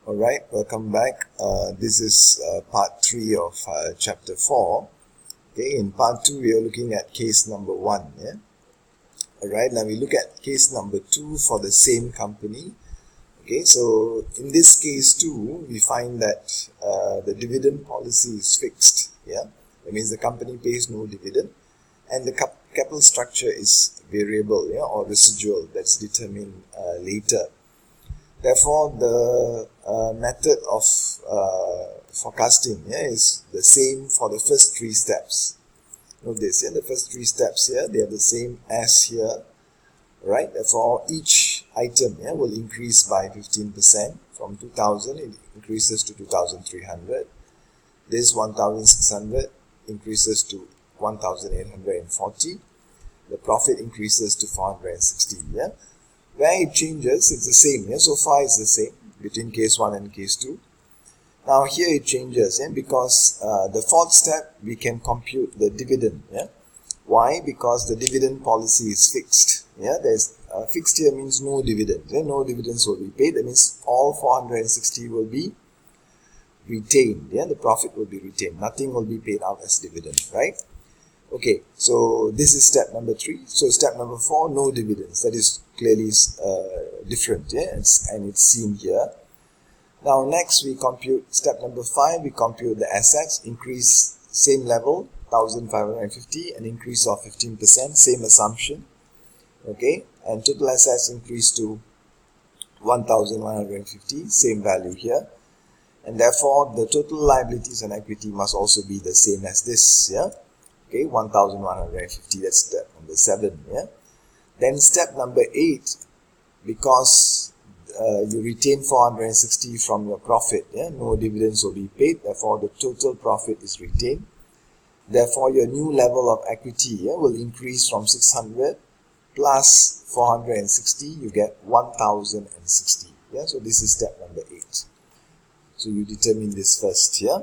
Alright, welcome back. This is part 3 of chapter 4. Okay, in part 2 we are looking at case number 1. Yeah? Alright, now we look at case number 2 for the same company. Okay, so in this case too, we find that the dividend policy is fixed. Yeah, that means the company pays no dividend, and the capital structure is variable, yeah, or residual, that's determined later. Therefore, the method of forecasting, yeah, is the same for the first 3 steps. Note this, yeah, the first 3 steps here, they are the same as here, right? Therefore, each item, yeah, will increase by 15%. From 2000, it increases to 2300. This 1600 increases to 1840. The profit increases to 460, yeah. Where it changes, it's the same. Yeah? So far it's the same between case 1 and case 2. Now here it changes, yeah? Because the 4th step, we can compute the dividend. Yeah? Why? Because the dividend policy is fixed. Yeah? There's fixed here means no dividend. Yeah? No dividends will be paid. That means all 460 will be retained. Yeah? The profit will be retained. Nothing will be paid out as dividend, right? Okay, so this is step number 3. So step number 4, no dividends. That is clearly different, yeah, and it's seen here. Now next we compute step number 5. We compute the assets, increase same level 1550, an increase of 15%, same assumption. Okay, and total assets increase to 1150, same value here, and therefore the total liabilities and equity must also be the same as this, yeah. Okay, 1150, that's step number 7, yeah. Then step number 8, because you retain 460 from your profit, yeah, no dividends will be paid, therefore the total profit is retained. Therefore your new level of equity, yeah, will increase from 600 plus 460, you get 1060, yeah. So this is step number 8. So you determine this first, yeah.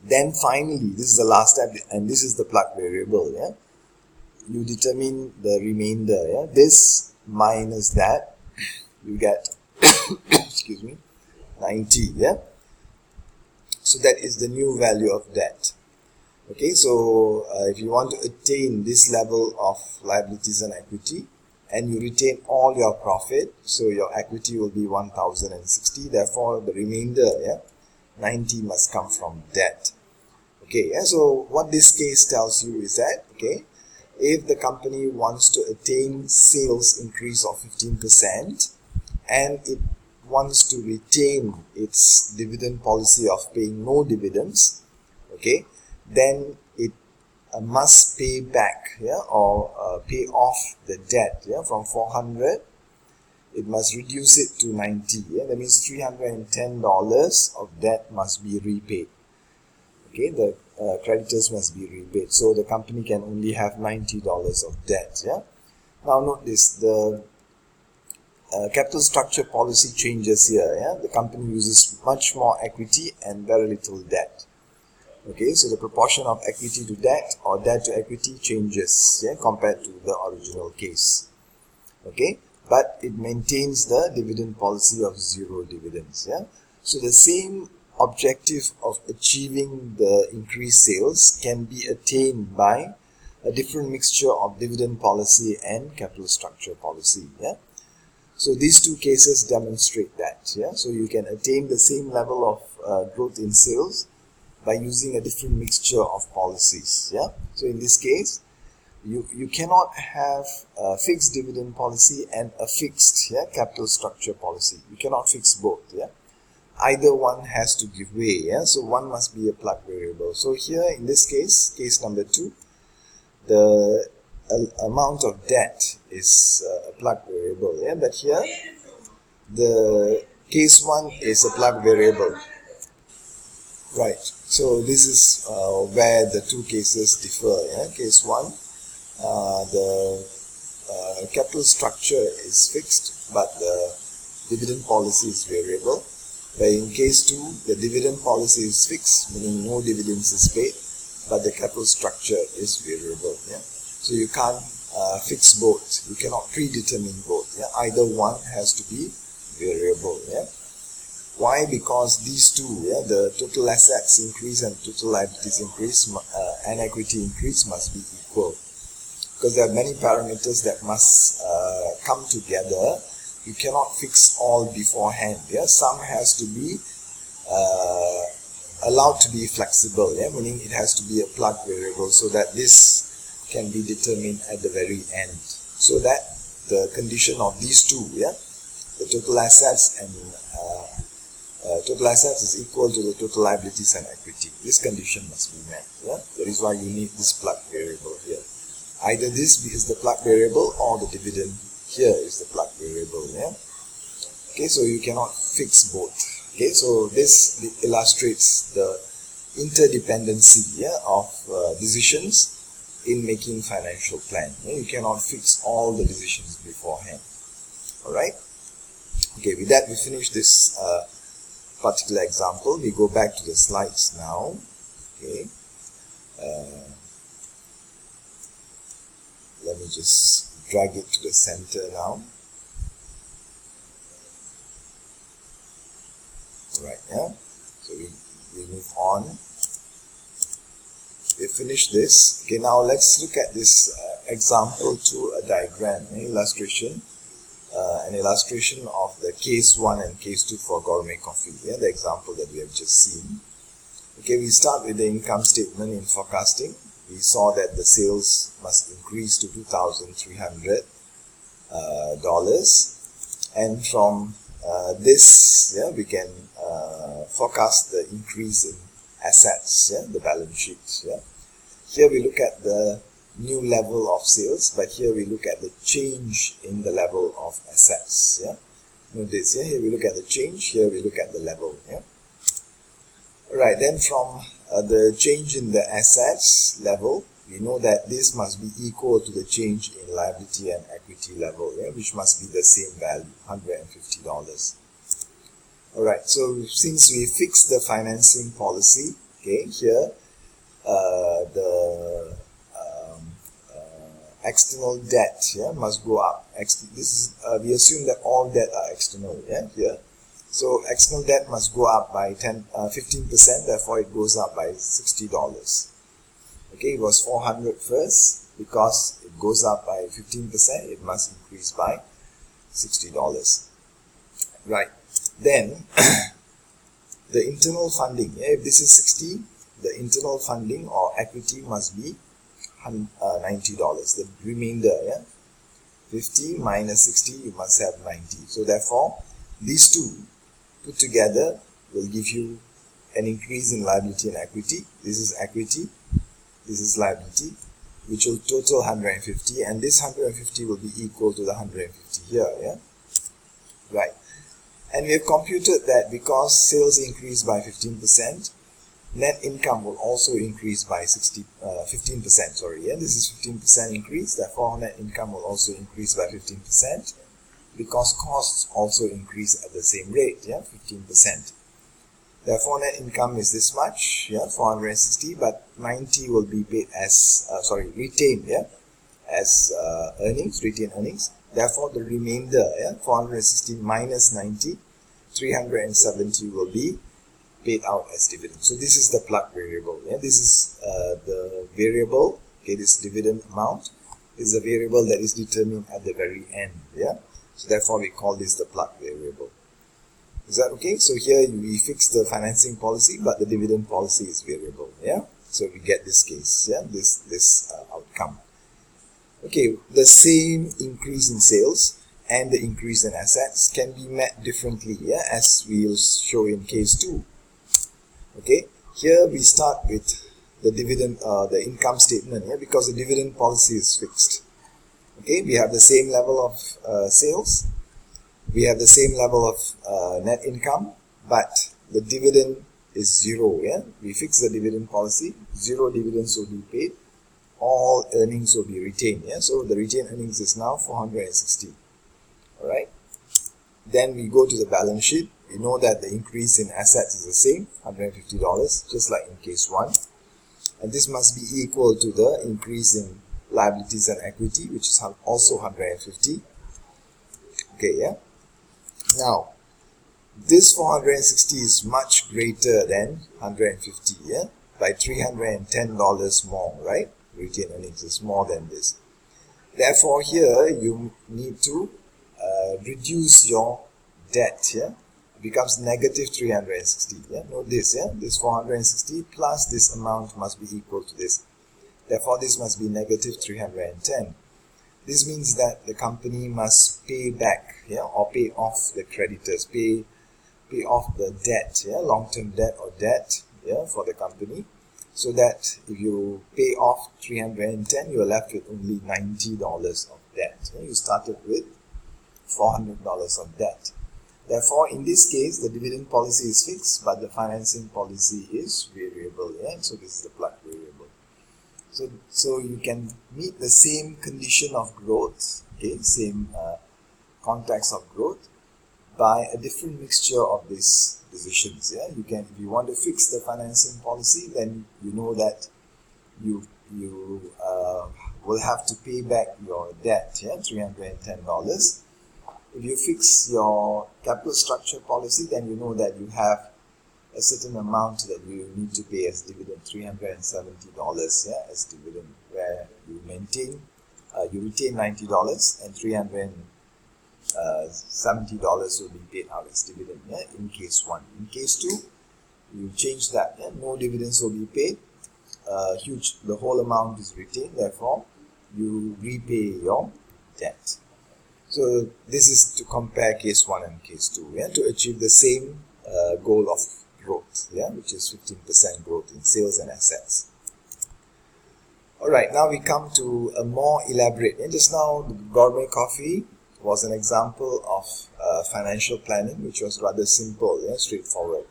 Then finally, this is the last step, and this is the plug variable, yeah. You determine the remainder, yeah. This minus that, you get, excuse me, 90, yeah. So that is the new value of debt. Okay, so if you want to attain this level of liabilities and equity, and you retain all your profit, so your equity will be 1060, therefore the remainder, yeah, 90 must come from debt. Okay, yeah, so what this case tells you is that, okay, if the company wants to attain sales increase of 15% and it wants to retain its dividend policy of paying no dividends, okay, then it must pay back, yeah, or pay off the debt, yeah, from 400. It must reduce it to 90, yeah, that means $310 of debt must be repaid. Okay, the creditors must be repaid, so the company can only have $90 of debt, yeah. Now note this, the capital structure policy changes here, yeah. The company uses much more equity and very little debt. Okay, so the proportion of equity to debt or debt to equity changes, yeah, compared to the original case. Okay, but it maintains the dividend policy of 0 dividends, yeah. So the same objective of achieving the increased sales can be attained by a different mixture of dividend policy and capital structure policy, yeah. So these 2 cases demonstrate that, yeah. So you can attain the same level of growth in sales by using a different mixture of policies, yeah. So in this case, you cannot have a fixed dividend policy and a fixed, yeah, capital structure policy. You cannot fix both, yeah. Either one has to give way, yeah. So one must be a plug variable. So here in this case, case number 2, the amount of debt is a plug variable, yeah. But here, the case 1 is a plug variable. Right, so this is where the 2 cases differ, yeah. Case 1, the capital structure is fixed, but the dividend policy is variable. Where in case 2, the dividend policy is fixed, meaning no dividends is paid, but the capital structure is variable, yeah. So you can't fix both, you cannot predetermine both, yeah. Either one has to be variable, yeah. Why? Because these two, the total assets increase and total liabilities increase and equity increase must be equal. Because there are many parameters that must come together. You cannot fix all beforehand. Some has to be allowed to be flexible, meaning it has to be a plug variable so that this can be determined at the very end. So that the condition of these two, the total assets and total assets is equal to the total liabilities and equity. This condition must be met. That is why you need this plug variable here. Either this is the plug variable or the dividend here is the plug variable. Okay, so you cannot fix both. Okay, so this illustrates the interdependency of decisions in making financial plan. You cannot fix all the decisions beforehand. Alright? Okay, with that we finish this particular example. We go back to the slides now. Okay. Let me just drag it to the center now. Right, so we move on. We finish this. Okay, now let's look at this example to a diagram, an illustration of the case 1 and case 2 for gourmet coffee, the example that we have just seen. Okay, we start with the income statement in forecasting. We saw that the sales must increase to $2,300, and from this, we can forecast the increase in assets, the balance sheet. Here we look at the new level of sales, but here we look at the change in the level of assets. Notice here we look at the change, here we look at the level. Alright, then from the change in the assets level, we know that this must be equal to the change in liability and equity level, which must be the same value, $150. Alright, so since we fixed the financing policy, okay, here the external debt must go up. We assume that all debt are external here. So external debt must go up by 15%, therefore it goes up by $60. Okay, it was 400 first. Because it goes up by 15%, it must increase by $60. Right. Then the internal funding, if this is 60, the internal funding or equity must be $90. The remainder, 50 minus 60, you must have 90. So therefore, these two put together will give you an increase in liability and equity. This is equity, this is liability, which will total 150, and this 150 will be equal to the 150 here. Right. And we have computed that because sales increase by 15%, net income will also increase by 15%. This is 15% increase, therefore net income will also increase by 15%, because costs also increase at the same rate, 15%. Therefore net income is this much, 460, but 90 will be paid as retained, as retained earnings. Therefore the remainder, 460 minus 90, 370 will be paid out as dividend. So this is the plug variable. This is the variable. Okay, this dividend amount is a variable that is determined at the very end. So therefore we call this the plug variable. Is that okay? So here we fix the financing policy, but the dividend policy is variable. So we get this case. This outcome. Okay, the same increase in sales and the increase in assets can be met differently, as we'll show in case 2. Okay, here we start with the dividend, the income statement, because the dividend policy is fixed. Okay, we have the same level of sales, we have the same level of net income, but the dividend is 0. We fix the dividend policy, 0 dividends will be paid, all earnings will be retained. So the retained earnings is now 460. Alright, then we go to the balance sheet. We know that the increase in assets is the same, $150, just like in case 1, and this must be equal to the increase in liabilities and equity, which is also 150. Okay, now this 460 is much greater than 150, yeah, by $310 more, right? Retained earnings is more than this. Therefore, here you need to reduce your debt. Yeah, it becomes negative 360. Yeah, note this. Yeah, this 460 plus this amount must be equal to this. Therefore, this must be negative 310. This means that the company must pay back, yeah, or pay off the creditors, pay off the debt, yeah, long-term debt or debt, yeah, for the company. So that if you pay off 310, you are left with only $90 of debt. You started with $400 of debt. Therefore, in this case, the dividend policy is fixed, but the financing policy is variable. Yeah? So this is the plug variable. So you can meet the same condition of growth, okay, same context of growth, by a different mixture of these decisions. Yeah, you can, if you want to fix the financing policy, then you know that you will have to pay back your debt, yeah, $310. If you fix your capital structure policy, then you know that you have a certain amount that you need to pay as dividend, $370, yeah, as dividend, where you maintain, you retain $90 and $370 will be paid out as dividend, yeah, in case 1. In case 2, you change that, yeah, no dividends will be paid, the whole amount is retained, therefore you repay your debt. So this is to compare case 1 and case 2, yeah, to achieve the same goal of growth, yeah, which is 15% growth in sales and assets. Alright, now we come to a more elaborate, and just now the gourmet coffee was an example of financial planning, which was rather simple, yeah, straightforward.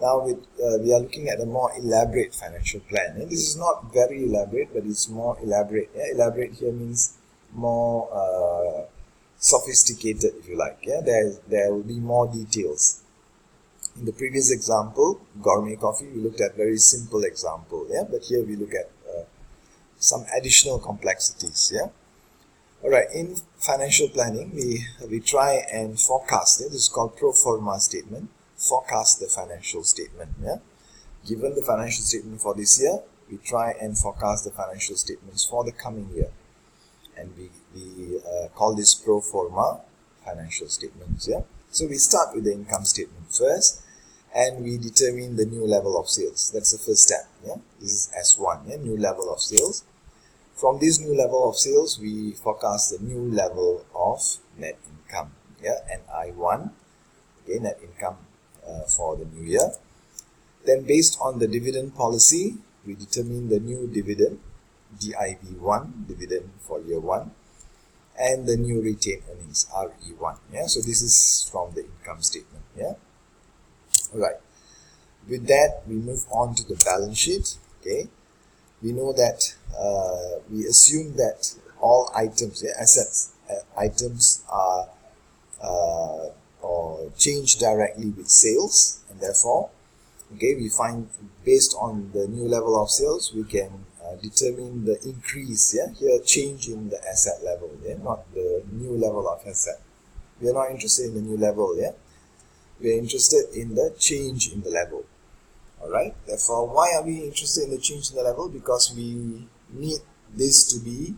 Now we are looking at a more elaborate financial plan. And this is not very elaborate, but it's more elaborate. Yeah? Elaborate here means more sophisticated, if you like. Yeah? There will be more details. In the previous example, gourmet coffee, we looked at very simple example. Yeah? But here we look at some additional complexities. Yeah? Alright, in financial planning, we try and forecast. Yeah? This is called pro-forma statement. Forecast the financial statement. Yeah? Given the financial statement for this year, we try and forecast the financial statements for the coming year. And we call this pro-forma financial statements. Yeah? So we start with the income statement first, and we determine the new level of sales. That's the first step. Yeah? This is S1, yeah? New level of sales. From this new level of sales, we forecast the new level of net income, yeah, NI1, okay, net income for the new year. Then based on the dividend policy, we determine the new dividend, DIV1, dividend for year 1, and the new retained earnings, RE1. Yeah, so this is from the income statement. Yeah, all right. With that, we move on to the balance sheet. Okay. We know that we assume that all items, yeah, assets, items are or change directly with sales, and therefore, okay, we find based on the new level of sales, we can determine the increase. Yeah, here change in the asset level, yeah, not the new level of asset. We are not interested in the new level. Yeah, we are interested in the change in the level. Alright, therefore, why are we interested in the change in the level? Because we need this to be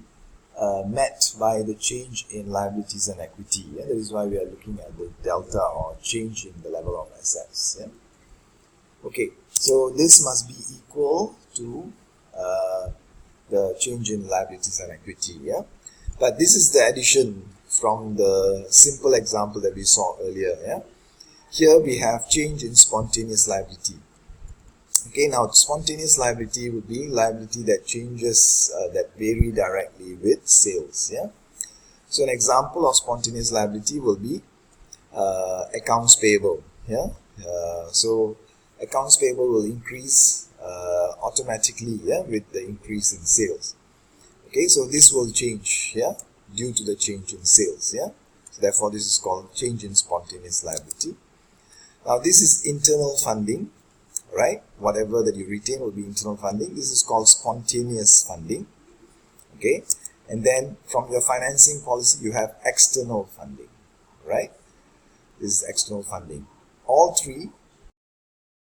met by the change in liabilities and equity. Yeah? That is why we are looking at the delta or change in the level of assets. Yeah? Okay, so this must be equal to the change in liabilities and equity. Yeah? But this is the addition from the simple example that we saw earlier. Yeah? Here we have change in spontaneous liability. Okay, now spontaneous liability would be liability that changes, that vary directly with sales. Yeah. So an example of spontaneous liability will be accounts payable. Yeah. So accounts payable will increase automatically. Yeah, with the increase in sales. Okay, so this will change. Yeah, due to the change in sales. Yeah. So therefore, this is called change in spontaneous liability. Now this is internal funding. Right, whatever that you retain will be internal funding. This is called spontaneous funding. Okay, and then from your financing policy, you have external funding. Right, this is external funding. all three